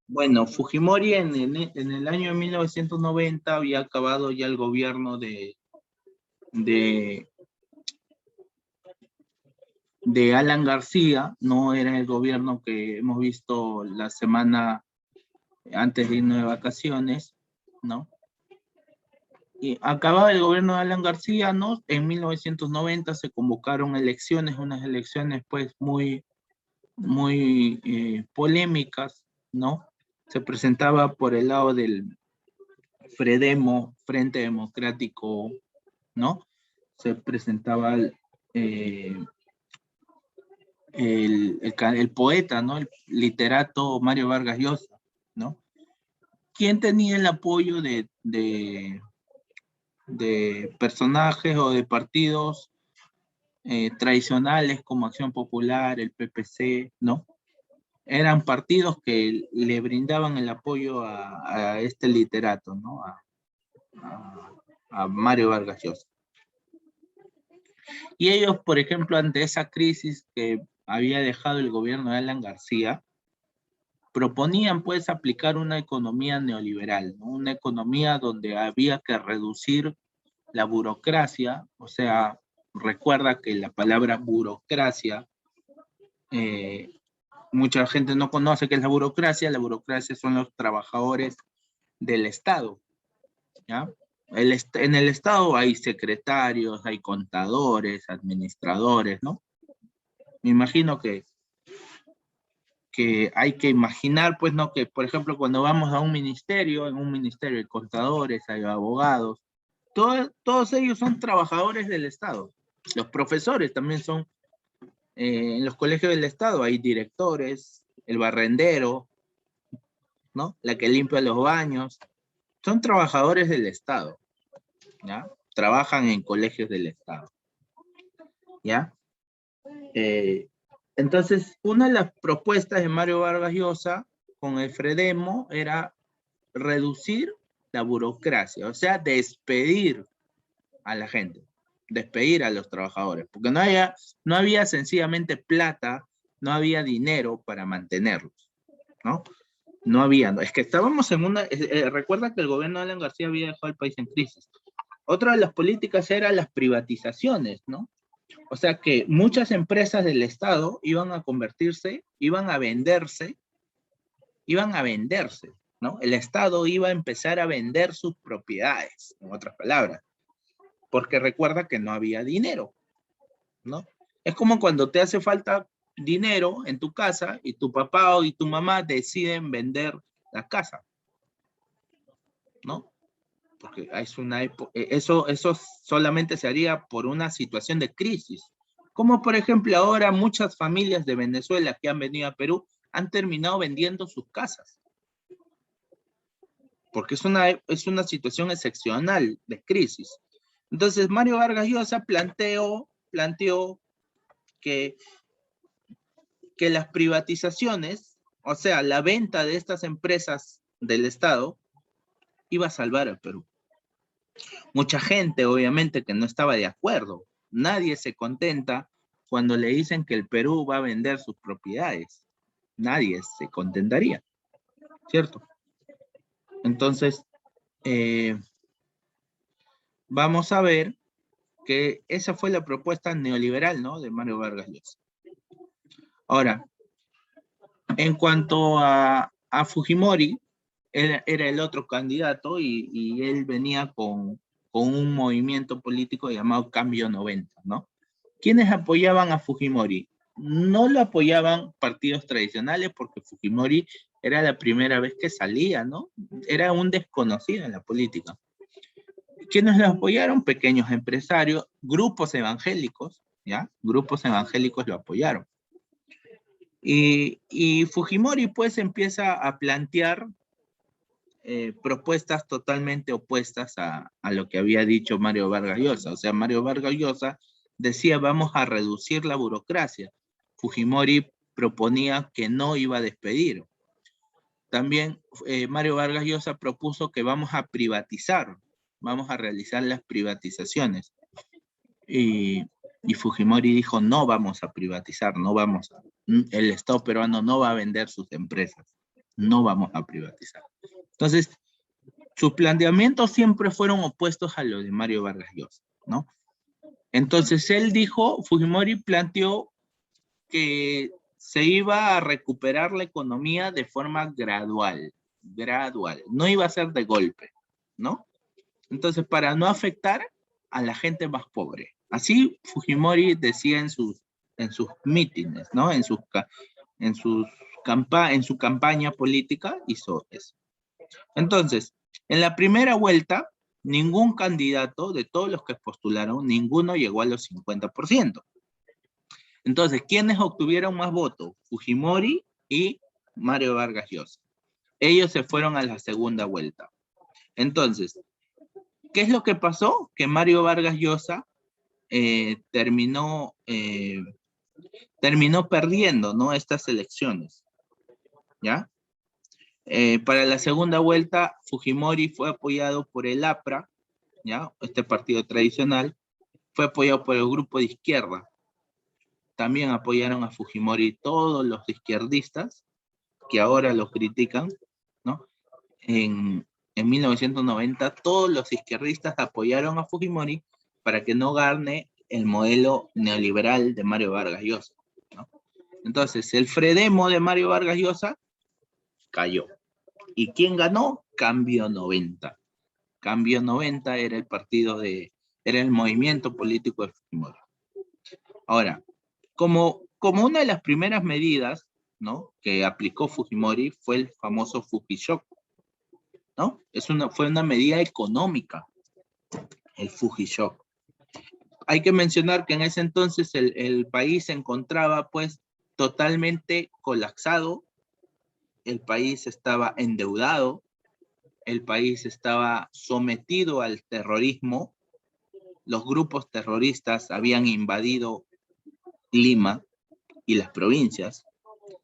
Bueno, Fujimori en el año 1990 había acabado ya el gobierno de, de Alan García, no era el gobierno que hemos visto la semana antes de irnos de vacaciones, ¿no? Y acababa el gobierno de Alan García, ¿no? En 1990 se convocaron elecciones, unas elecciones pues muy polémicas, ¿no? Se presentaba por el lado del Fredemo, Frente Democrático, ¿no? Se presentaba el poeta, ¿no? El literato Mario Vargas Llosa, ¿no? ¿Quién tenía el apoyo de personajes o de partidos tradicionales como Acción Popular, el PPC, ¿no? Eran partidos que le brindaban el apoyo a este literato, ¿no? A Mario Vargas Llosa. Y ellos, por ejemplo, ante esa crisis que había dejado el gobierno de Alan García, proponían pues aplicar una economía neoliberal, ¿no? Una economía donde había que reducir la burocracia, o sea, recuerda que la palabra burocracia, mucha gente no conoce qué es la burocracia son los trabajadores del Estado, ¿ya? En el Estado hay secretarios, hay contadores, administradores, ¿no? Me imagino que hay que imaginar, pues, ¿no? Que, por ejemplo, cuando vamos a un ministerio, en un ministerio hay contadores, hay abogados, todos ellos son trabajadores del Estado. Los profesores también son, en los colegios del Estado hay directores, el barrendero, ¿no? La que limpia los baños, son trabajadores del Estado, ¿ya? Trabajan en colegios del Estado, ¿ya? Entonces, una de las propuestas de Mario Vargas Llosa con el Fredemo era reducir la burocracia, o sea, despedir a la gente, despedir a los trabajadores, porque no había sencillamente plata, no había dinero para mantenerlos, ¿no? No había, es que estábamos en recuerda que el gobierno de Alan García había dejado el país en crisis. Otra de las políticas era las privatizaciones, ¿no? O sea que muchas empresas del Estado iban a convertirse, iban a venderse, ¿no? El Estado iba a empezar a vender sus propiedades, en otras palabras, porque recuerda que no había dinero, ¿no? Es como cuando te hace falta dinero en tu casa y tu papá y tu mamá deciden vender la casa, ¿no? Porque eso solamente se haría por una situación de crisis. Como por ejemplo ahora muchas familias de Venezuela que han venido a Perú han terminado vendiendo sus casas. Porque es una situación excepcional de crisis. Entonces Mario Vargas Llosa planteó que las privatizaciones, o sea, la venta de estas empresas del Estado, iba a salvar al Perú. Mucha gente, obviamente, que no estaba de acuerdo. Nadie se contenta cuando le dicen que el Perú va a vender sus propiedades. Nadie se contentaría, ¿cierto? Entonces, vamos a ver que esa fue la propuesta neoliberal, ¿no? De Mario Vargas Llosa. Ahora, en cuanto a Fujimori, él era el otro candidato y él venía con un movimiento político llamado Cambio 90, ¿no? ¿Quiénes apoyaban a Fujimori? No lo apoyaban partidos tradicionales porque Fujimori era la primera vez que salía, ¿no? Era un desconocido en la política. ¿Quiénes lo apoyaron? Pequeños empresarios, grupos evangélicos, ¿ya? Grupos evangélicos lo apoyaron. Y Fujimori pues empieza a plantear propuestas totalmente opuestas a lo que había dicho Mario Vargas Llosa. O sea, Mario Vargas Llosa decía vamos a reducir la burocracia. Fujimori proponía que no iba a despedir. También Mario Vargas Llosa propuso que vamos a privatizar, vamos a realizar las privatizaciones. Y Fujimori dijo no vamos a privatizar, no vamos el Estado peruano no va a vender sus empresas, no vamos a privatizar. Entonces, sus planteamientos siempre fueron opuestos a los de Mario Vargas Llosa, ¿no? Entonces él dijo, Fujimori planteó que se iba a recuperar la economía de forma gradual, no iba a ser de golpe, ¿no? Entonces, para no afectar a la gente más pobre. Así Fujimori decía en sus mítines, ¿no? En su campaña política hizo eso. Entonces, en la primera vuelta, ningún candidato de todos los que postularon, ninguno llegó a los 50%. Entonces, ¿quiénes obtuvieron más votos? Fujimori y Mario Vargas Llosa. Ellos se fueron a la segunda vuelta. Entonces, ¿qué es lo que pasó? Que Mario Vargas Llosa terminó perdiendo, ¿no? Estas elecciones, ¿ya? Para la segunda vuelta, Fujimori fue apoyado por el APRA, ¿ya? Este partido tradicional, fue apoyado por el grupo de izquierda. También apoyaron a Fujimori todos los izquierdistas, que ahora los critican, ¿no? En 1990, todos los izquierdistas apoyaron a Fujimori para que no gane el modelo neoliberal de Mario Vargas Llosa, ¿no? Entonces, el Fredemo de Mario Vargas Llosa cayó. ¿Y quién ganó? Cambio 90. Cambio 90 era era el movimiento político de Fujimori. Ahora, como una de las primeras medidas, ¿no?, que aplicó Fujimori fue el famoso Fujishock, ¿no? Fue una medida económica, el Fujishock. Hay que mencionar que en ese entonces el país se encontraba pues totalmente colapsado, el país estaba endeudado, el país estaba sometido al terrorismo, los grupos terroristas habían invadido Lima y las provincias,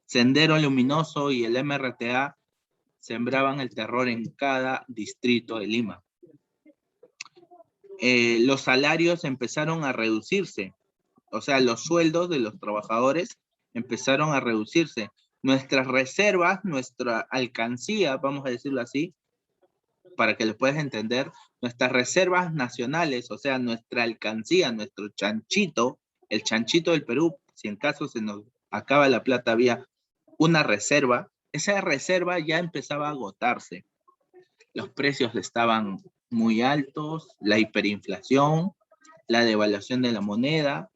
Sendero Luminoso y el MRTA sembraban el terror en cada distrito de Lima. Los salarios empezaron a reducirse, o sea, los sueldos de los trabajadores empezaron a reducirse. Nuestras reservas, nuestra alcancía, vamos a decirlo así, para que lo puedas entender, nuestras reservas nacionales, o sea, nuestra alcancía, nuestro chanchito, el chanchito del Perú, si en caso se nos acaba la plata, había una reserva, esa reserva ya empezaba a agotarse. Los precios estaban muy altos, la hiperinflación, la devaluación de la moneda,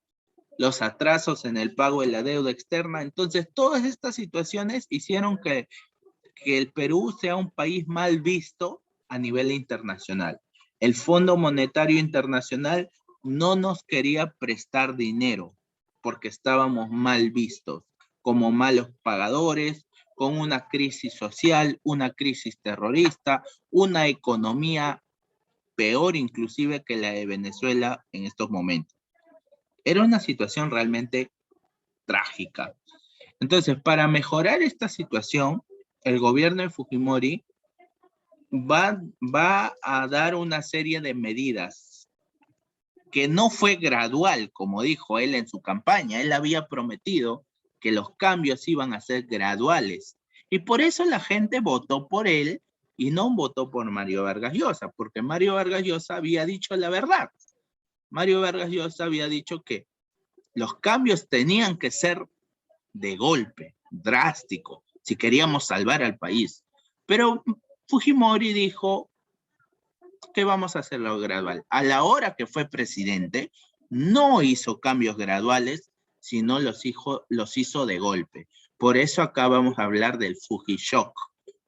los atrasos en el pago de la deuda externa. Entonces, todas estas situaciones hicieron que el Perú sea un país mal visto a nivel internacional. El Fondo Monetario Internacional no nos quería prestar dinero porque estábamos mal vistos, como malos pagadores, con una crisis social, una crisis terrorista, una economía peor inclusive que la de Venezuela en estos momentos. Era una situación realmente trágica. Entonces, para mejorar esta situación, el gobierno de Fujimori va a dar una serie de medidas que no fue gradual, como dijo él en su campaña. Él había prometido que los cambios iban a ser graduales. Y por eso la gente votó por él y no votó por Mario Vargas Llosa, porque Mario Vargas Llosa había dicho la verdad. Mario Vargas Llosa había dicho que los cambios tenían que ser de golpe, drástico, si queríamos salvar al país. Pero Fujimori dijo que vamos a hacerlo gradual. A la hora que fue presidente, no hizo cambios graduales, sino los hizo de golpe. Por eso acá vamos a hablar del Fujishock,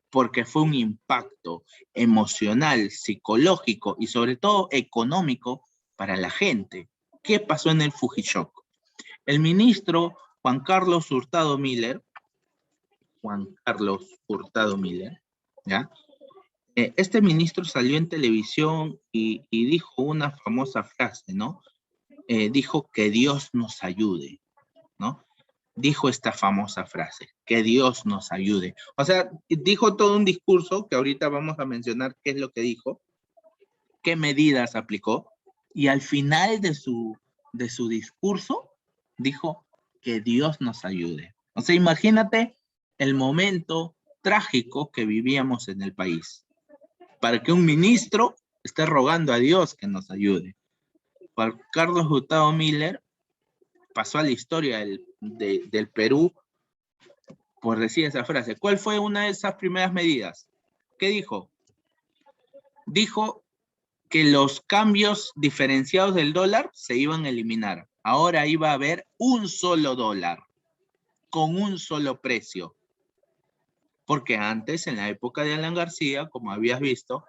porque fue un impacto emocional, psicológico y sobre todo económico para la gente. ¿Qué pasó en el Fujishock? El ministro Juan Carlos Hurtado Miller, ¿ya? Este ministro salió en televisión y dijo una famosa frase, ¿no? Dijo que Dios nos ayude, ¿no? Dijo esta famosa frase, que Dios nos ayude. O sea, dijo todo un discurso que ahorita vamos a mencionar qué es lo que dijo, qué medidas aplicó, y al final de su discurso dijo que Dios nos ayude. O sea, imagínate el momento trágico que vivíamos en el país. Para que un ministro esté rogando a Dios que nos ayude. Juan Carlos Hurtado Miller pasó a la historia del Perú por decir esa frase. ¿Cuál fue una de esas primeras medidas? ¿Qué dijo? Dijo que los cambios diferenciados del dólar se iban a eliminar. Ahora iba a haber un solo dólar, con un solo precio. Porque antes, en la época de Alan García, como habías visto,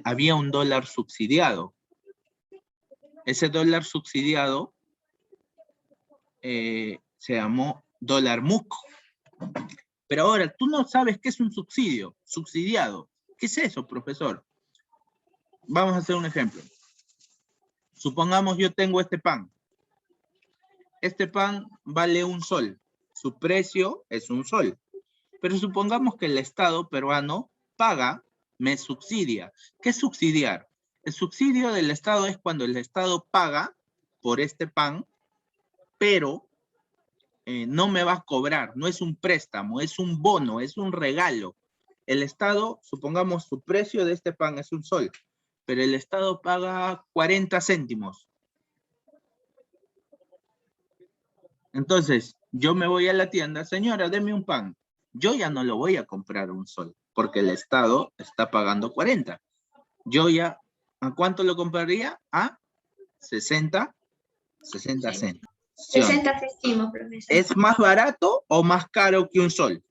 había un dólar subsidiado. Ese dólar subsidiado se llamó dólar MUC. Pero ahora, tú no sabes qué es un subsidio, subsidiado. ¿Qué es eso, profesor? Vamos a hacer un ejemplo. Supongamos yo tengo este pan. Este pan vale un sol. Su precio es un sol. Pero supongamos que el Estado peruano paga, me subsidia. ¿Qué es subsidiar? El subsidio del Estado es cuando el Estado paga por este pan, pero no me va a cobrar. No es un préstamo, es un bono, es un regalo. El Estado, supongamos su precio de este pan es un sol, pero el Estado paga 40 céntimos. Entonces, yo me voy a la tienda, señora, deme un pan. Yo ya no lo voy a comprar un sol, porque el Estado está pagando 40. Yo ya, ¿a cuánto lo compraría? A 60 céntimos. 60 céntimos, profesor. ¿Es más barato o más caro que un sol?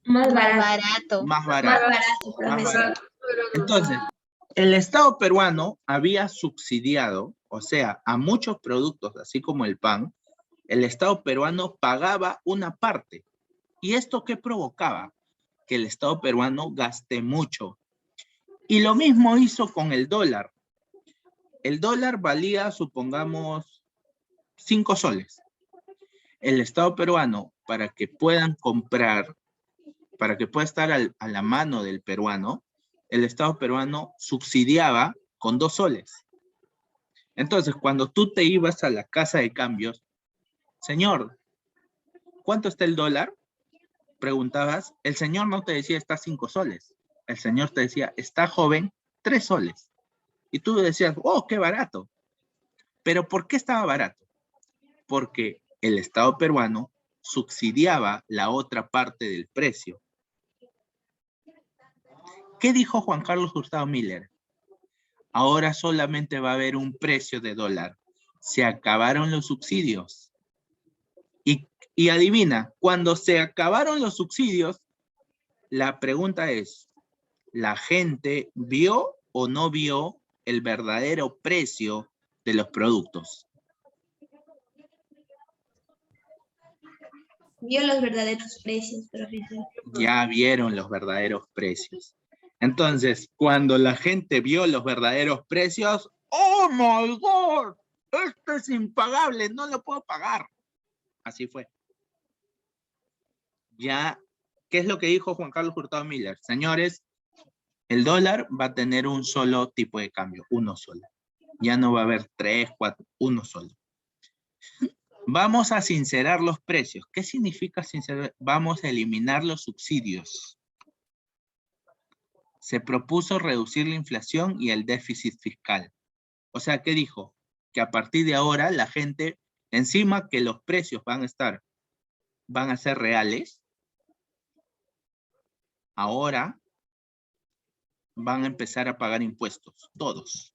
Más barato. Más barato. Más barato, profesor. Entonces, el Estado peruano había subsidiado, o sea, a muchos productos, así como el pan, el Estado peruano pagaba una parte. ¿Y esto qué provocaba? Que el Estado peruano gaste mucho. Y lo mismo hizo con el dólar. El dólar valía, supongamos, 5 soles. El Estado peruano, para que puedan comprar, para que pueda estar a la mano del peruano, el Estado peruano subsidiaba con 2 soles. Entonces, cuando tú te ibas a la casa de cambios, señor, ¿cuánto está el dólar? Preguntabas, el señor no te decía está 5 soles. El señor te decía, está joven, 3 soles. Y tú decías, oh, qué barato. ¿Pero por qué estaba barato? Porque el Estado peruano subsidiaba la otra parte del precio. ¿Qué dijo Juan Carlos Hurtado Miller? Ahora solamente va a haber un precio de dólar. Se acabaron los subsidios. Y adivina, cuando se acabaron los subsidios, la pregunta es, ¿la gente vio o no vio el verdadero precio de los productos? Vio los verdaderos precios, profesor. Ya vieron los verdaderos precios. Entonces, cuando la gente vio los verdaderos precios, ¡oh, my God! Esto es impagable, no lo puedo pagar. Así fue. Ya, ¿qué es lo que dijo Juan Carlos Hurtado Miller? Señores, el dólar va a tener un solo tipo de cambio, uno solo. Ya no va a haber 3, 4, uno solo. Vamos a sincerar los precios. ¿Qué significa sincerar? Vamos a eliminar los subsidios. Se propuso reducir la inflación y el déficit fiscal. O sea, ¿qué dijo? Que a partir de ahora la gente, encima que los precios van a ser reales, ahora van a empezar a pagar impuestos. Todos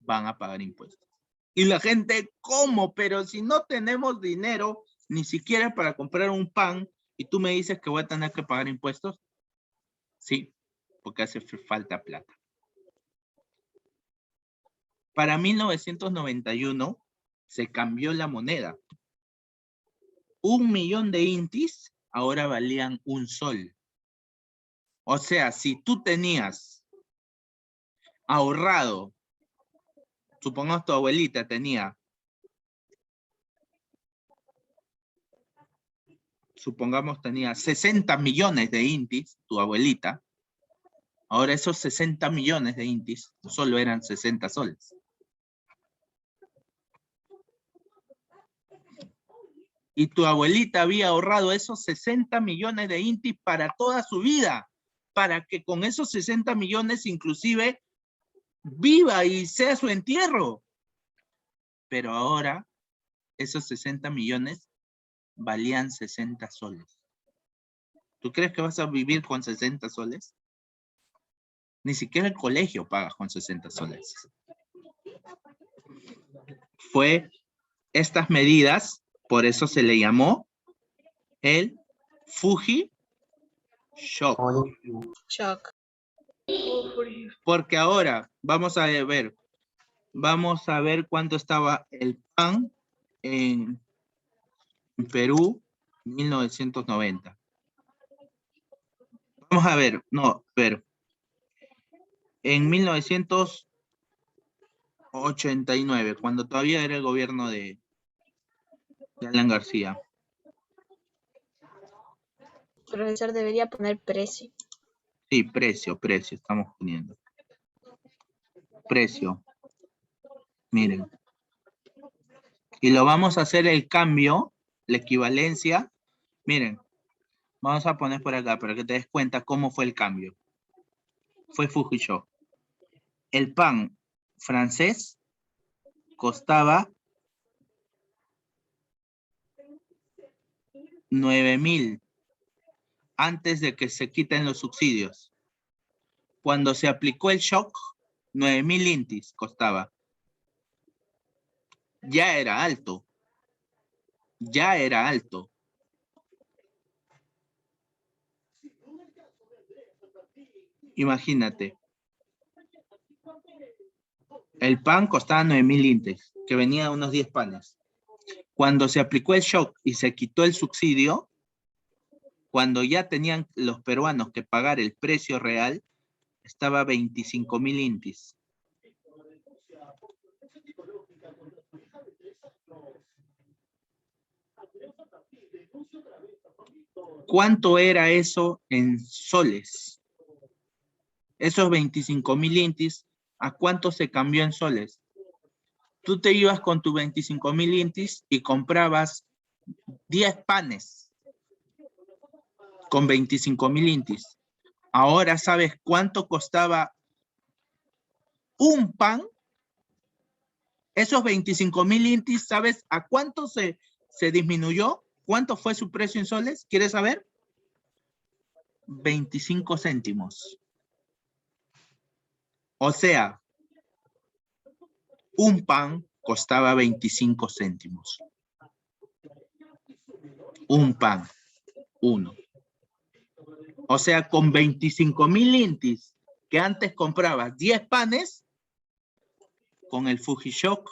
van a pagar impuestos. Y la gente, ¿cómo? Pero si no tenemos dinero, ni siquiera para comprar un pan, y tú me dices que voy a tener que pagar impuestos. Sí, porque hace falta plata. Para 1991 se cambió la moneda. 1 millón de intis ahora valían un sol. O sea, si tú tenías ahorrado, supongamos tu abuelita tenía, supongamos tenía 60 millones de intis, tu abuelita, ahora esos 60 millones de intis solo eran 60 soles. Y tu abuelita había ahorrado esos 60 millones de intis para toda su vida, para que con esos 60 millones inclusive viva y sea su entierro. Pero ahora esos 60 millones valían 60 soles. ¿Tú crees que vas a vivir con 60 soles? Ni siquiera el colegio paga con 60 soles. Fue estas medidas, por eso se le llamó el Fuji Shock. Porque ahora vamos a ver cuánto estaba el pan en Perú en 1990. Vamos a ver, pero en 1989, cuando todavía era el gobierno de Alan García. Profesor, debería poner precio. Sí, precio, estamos poniendo. Precio. Miren. Y lo vamos a hacer el cambio, la equivalencia. Miren, vamos a poner por acá para que te des cuenta cómo fue el cambio. Fue Fujisho. El pan francés costaba 9,000 antes de que se quiten los subsidios. Cuando se aplicó el shock, 9,000 intis costaba. Ya era alto. Ya era alto. Imagínate. El pan costaba 9,000 intis, que venía de unos 10 panes. Cuando se aplicó el shock y se quitó el subsidio, cuando ya tenían los peruanos que pagar el precio real, estaba 25,000 intis. ¿Cuánto era eso en soles? Esos 25,000 intis, ¿a cuánto se cambió en soles? Tú te ibas con tus 25,000 intis y comprabas 10 panes con 25,000 intis. Ahora, ¿sabes cuánto costaba un pan? Esos 25,000 intis, ¿sabes a cuánto se disminuyó? ¿Cuánto fue su precio en soles? ¿Quieres saber? 25 céntimos. O sea, un pan costaba 25 céntimos. Un pan, uno. O sea, con 25,000 intis, que antes comprabas 10 panes, con el Fujishock,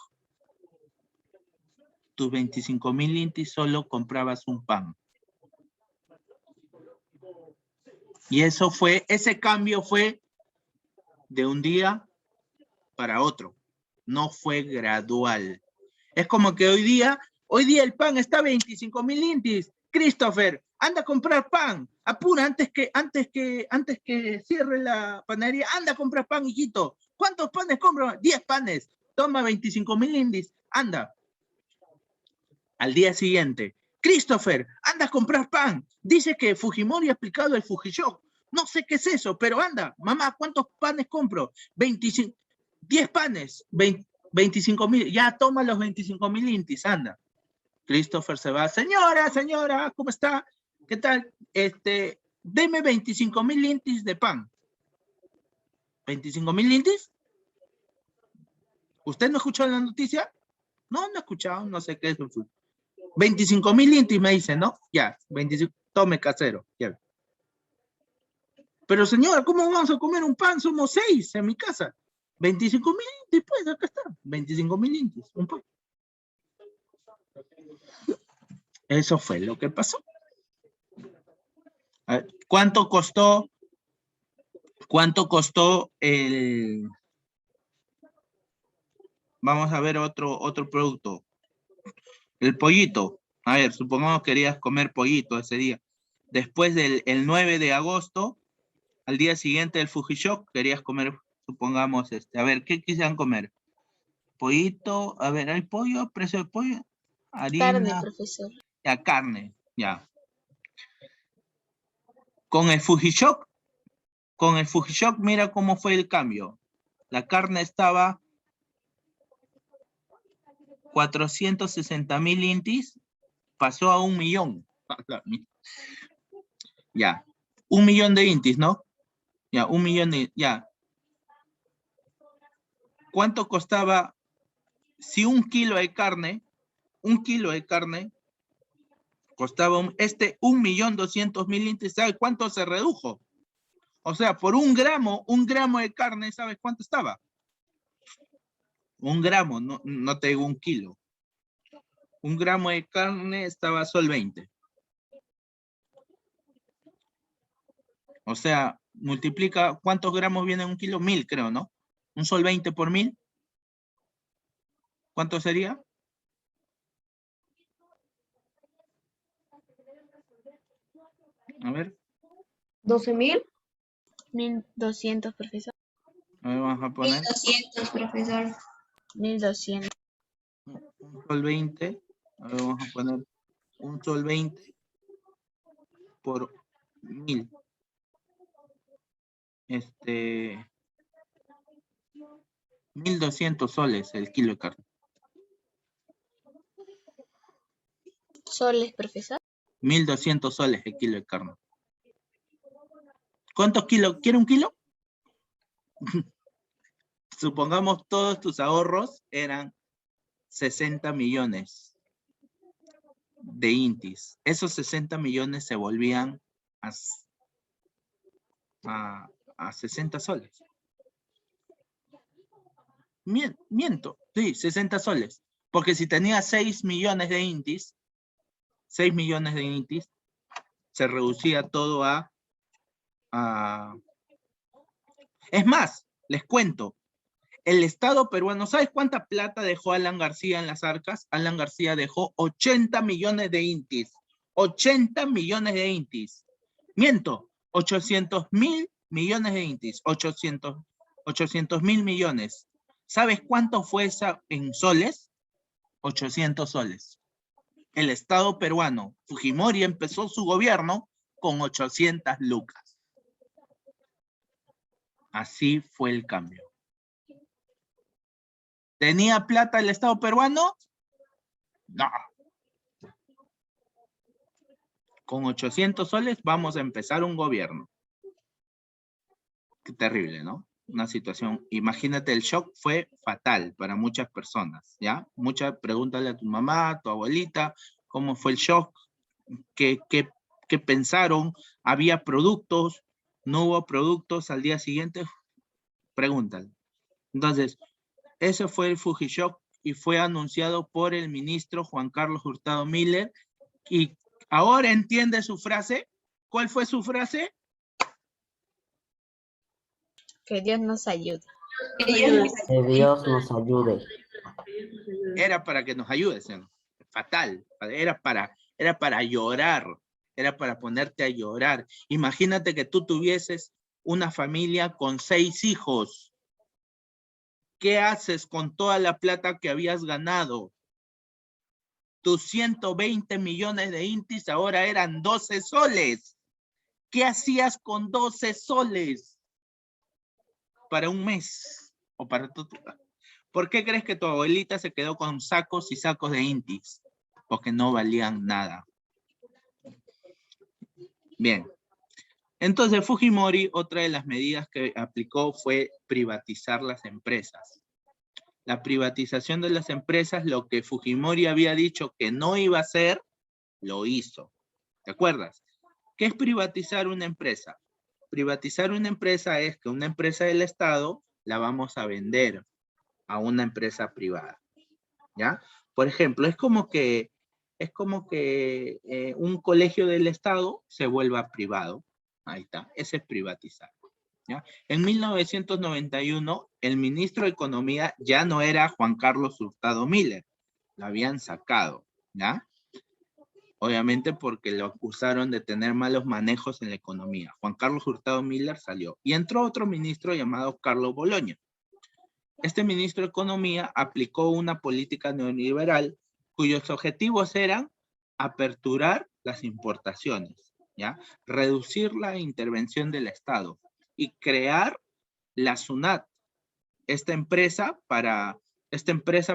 tus 25,000 intis solo comprabas un pan. Y ese cambio fue de un día para otro. No fue gradual. Es como que hoy día el pan está a 25,000 intis. Christopher, anda a comprar pan. Apura antes que cierre la panadería. Anda a comprar pan, hijito. ¿Cuántos panes compro? 10 panes. Toma 25,000 intis. Anda. Al día siguiente, Christopher, anda a comprar pan. Dice que Fujimori ha aplicado el Fujishock. No sé qué es eso, pero anda. Mamá, ¿cuántos panes compro? 25, 10 panes, 25,000. Ya toma los 25,000 intis, anda. Christopher se va. Señora, ¿cómo está? ¿Qué tal? Deme 25,000 intis de pan. ¿25,000 intis? ¿Usted no escuchó la noticia? No, no he escuchado, no sé qué es. 25,000 intis me dice, ¿no? Ya, 25, tome casero. Ya. Pero señora, ¿cómo vamos a comer un pan? Somos 6 en mi casa. 25,000 intis, pues, acá está. 25,000 intis, un pan. Eso fue lo que pasó. A ver, ¿cuánto costó el... Vamos a ver otro producto. El pollito. A ver, supongamos que querías comer pollito ese día. Después del 9 de agosto, al día siguiente del Fujishock, querías comer, supongamos, a ver, ¿qué quisieran comer? Pollito, a ver, ¿hay pollo? ¿Precio de pollo? Harina. Carne, profesor. Ya, carne, ya. Con el Fujishock, mira cómo fue el cambio. La carne estaba 460.000 intis, pasó a 1.000.000. Ya, 1.000.000 de intis, ¿no? Ya, 1.000.000 de, ya. ¿Cuánto costaba si 1 kilo de carne, costaba 1.200.000 intis? ¿Sabe cuánto se redujo? O sea, por 1 gramo de carne, ¿sabes cuánto estaba? 1 gramo, no te digo 1 kilo. 1 gramo de carne estaba sol 20. O sea, multiplica, ¿cuántos gramos viene en 1 kilo? 1.000, creo, ¿no? Un sol 20 por 1.000. ¿Cuánto sería? A ver. 12.000. 1.200, profesor. A ver, vamos a poner. 1.200, profesor. 1.200. Un sol 20. A ver, vamos a poner un sol 20 por 1.000. 1.200 soles el kilo de carne. ¿Soles, profesor? 1.200 soles el kilo de carne. ¿Cuántos kilos? ¿Quiere 1 kilo? Supongamos todos tus ahorros eran 60 millones de intis. Esos 60 millones se volvían a 60 soles. Miento, sí, 60 soles. Porque si tenía 6 millones de intis, se reducía todo a... Es más, les cuento, el Estado peruano, ¿sabes cuánta plata dejó Alan García en las arcas? Alan García dejó 80 millones de intis. 80 millones de intis. Miento, 800.000 millones de intis. 800.000 millones. ¿Sabes cuánto fue esa en soles? 800 soles. El Estado peruano, Fujimori, empezó su gobierno con 800 lucas. Así fue el cambio. ¿Tenía plata el Estado peruano? No. Con 800 soles vamos a empezar un gobierno. Qué terrible, ¿no? Una situación, imagínate, el shock fue fatal para muchas personas, ¿ya? Pregúntale a tu mamá, a tu abuelita, cómo fue el shock, qué pensaron, había productos, no hubo productos al día siguiente, pregúntale. Entonces, ese fue el Fujishock y fue anunciado por el ministro Juan Carlos Hurtado Miller. Y ahora entiende su frase. ¿Cuál fue su frase? Que Dios nos ayude. Que Dios nos ayude. Era para que nos ayude, señor. Fatal. Era para llorar. Era para ponerte a llorar. Imagínate que tú tuvieses una familia con 6 hijos. ¿Qué haces con toda la plata que habías ganado? Tus 120 millones de intis ahora eran 12 soles. ¿Qué hacías con 12 soles? Para un mes. O para tu... ¿Por qué crees que tu abuelita se quedó con sacos y sacos de intis? Porque no valían nada. Bien. Entonces Fujimori, otra de las medidas que aplicó fue privatizar las empresas. La privatización de las empresas, lo que Fujimori había dicho que no iba a hacer, lo hizo. ¿Te acuerdas? ¿Qué es privatizar una empresa? Privatizar una empresa es que una empresa del Estado la vamos a vender a una empresa privada. ¿Ya? Por ejemplo, es como que un colegio del Estado se vuelva privado. Ahí está, ese es privatizar. ¿Ya? En 1991, el ministro de Economía ya no era Juan Carlos Hurtado Miller, lo habían sacado, ¿ya? Obviamente porque lo acusaron de tener malos manejos en la economía. Juan Carlos Hurtado Miller salió y entró otro ministro llamado Carlos Boloña. Este ministro de Economía aplicó una política neoliberal cuyos objetivos eran aperturar las importaciones, ¿ya? Reducir la intervención del Estado y crear la SUNAT, esta empresa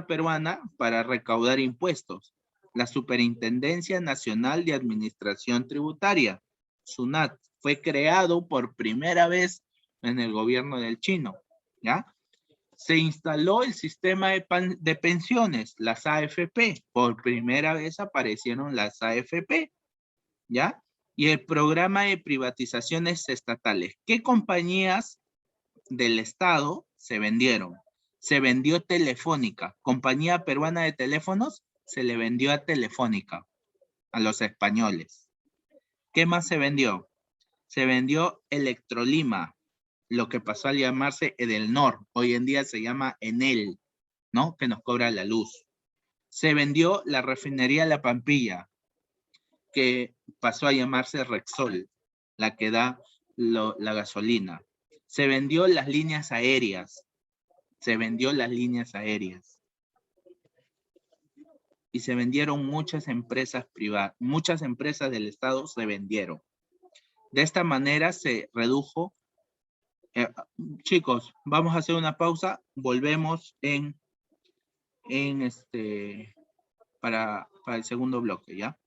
peruana para recaudar impuestos, la Superintendencia Nacional de Administración Tributaria, SUNAT, fue creado por primera vez en el gobierno del chino, ¿ya? Se instaló el sistema de pensiones, las AFP, por primera vez aparecieron las AFP, ¿ya? Y el programa de privatizaciones estatales. ¿Qué compañías del Estado se vendieron? Se vendió Telefónica, compañía peruana de teléfonos, se le vendió a Telefónica, a los españoles. ¿Qué más se vendió? Se vendió Electrolima, lo que pasó a llamarse Edelnor, hoy en día se llama Enel, ¿no? Que nos cobra la luz. Se vendió la refinería La Pampilla, que pasó a llamarse Rexol, la que da la gasolina. Se vendió las líneas aéreas. Se vendió las líneas aéreas. Y se vendieron muchas empresas privadas. Muchas empresas del Estado se vendieron. De esta manera se redujo. Chicos, vamos a hacer una pausa. Volvemos para el segundo bloque, ¿ya?